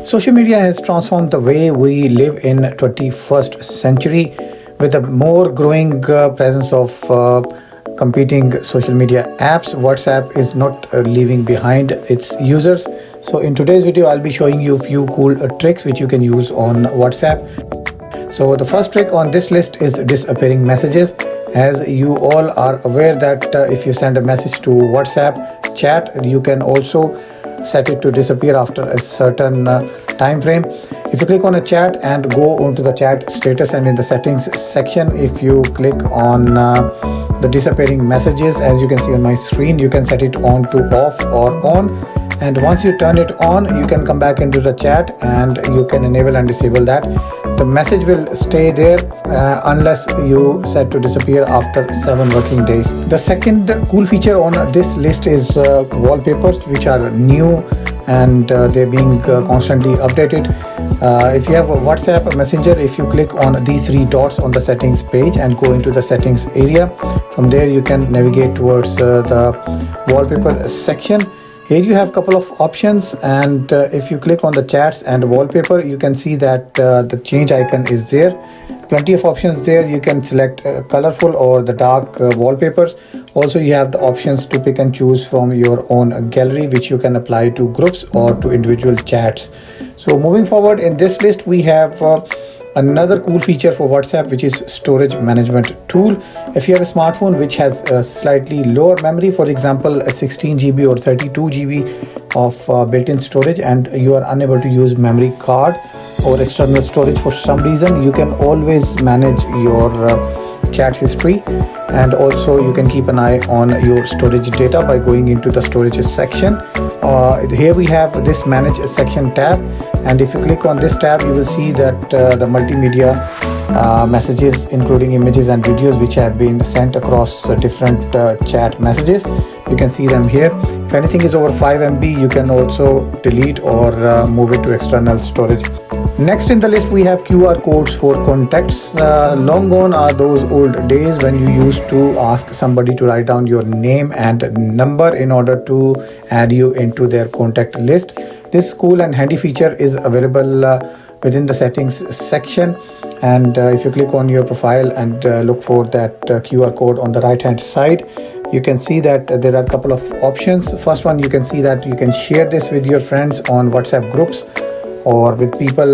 Social media has transformed the way we live in 21st century with a more growing presence of competing social media apps. WhatsApp is not leaving behind its users. So in today's video, I'll be showing you a few cool tricks which you can use on WhatsApp. So the first trick on this list is disappearing messages. As you all are aware that if you send a message to WhatsApp chat, you can also set it to disappear after a certain time frame. If you click on a chat and go onto the chat status, and in the settings section, if you click on the disappearing messages, as you can see on my screen, you can set it on to off or on. And once you turn it on, you can come back into the chat and you can enable and disable that. The message will stay there unless you set to disappear after 7 working days. The second cool feature on this list is wallpapers, which are new and they're being constantly updated. If you have a WhatsApp Messenger, if you click on these 3 dots on the settings page and go into the settings area, from there you can navigate towards the wallpaper section. Here you have a couple of options, and if you click on the chats and wallpaper, you can see that the change icon is there. Plenty of options there. You can select colorful or the dark wallpapers. Also, you have the options to pick and choose from your own gallery, which you can apply to groups or to individual chats. So moving forward in this list, we have another cool feature for WhatsApp, which is storage management tool. If you have a smartphone which has a slightly lower memory, for example a 16 GB or 32 GB of built-in storage, and you are unable to use memory card or external storage for some reason, you can always manage your chat history, and also you can keep an eye on your storage data by going into the storage section. Here we have this manage section tab, and if you click on this tab, you will see that the multimedia messages, including images and videos which have been sent across different chat messages, you can see them here. If anything is over 5 MB, you can also delete or move it to external storage. Next in the list, we have QR codes for contacts. Long gone are those old days when you used to ask somebody to write down your name and number in order to add you into their contact list. This cool and handy feature is available within the settings section, and if you click on your profile and look for that QR code on the right hand side, you can see that there are a couple of options. First one, you can see that you can share this with your friends on WhatsApp groups or with people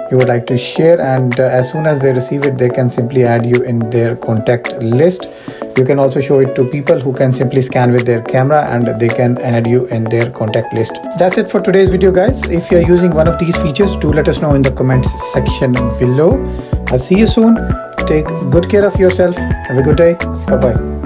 you would like to share, and as soon as they receive it, they can simply add you in their contact list. You can also show it to people who can simply scan with their camera and they can add you in their contact list. That's it for today's video, guys. If you're using one of these features, do let us know in the comments section below. I'll see you soon. Take good care of yourself. Have a good day. Bye bye.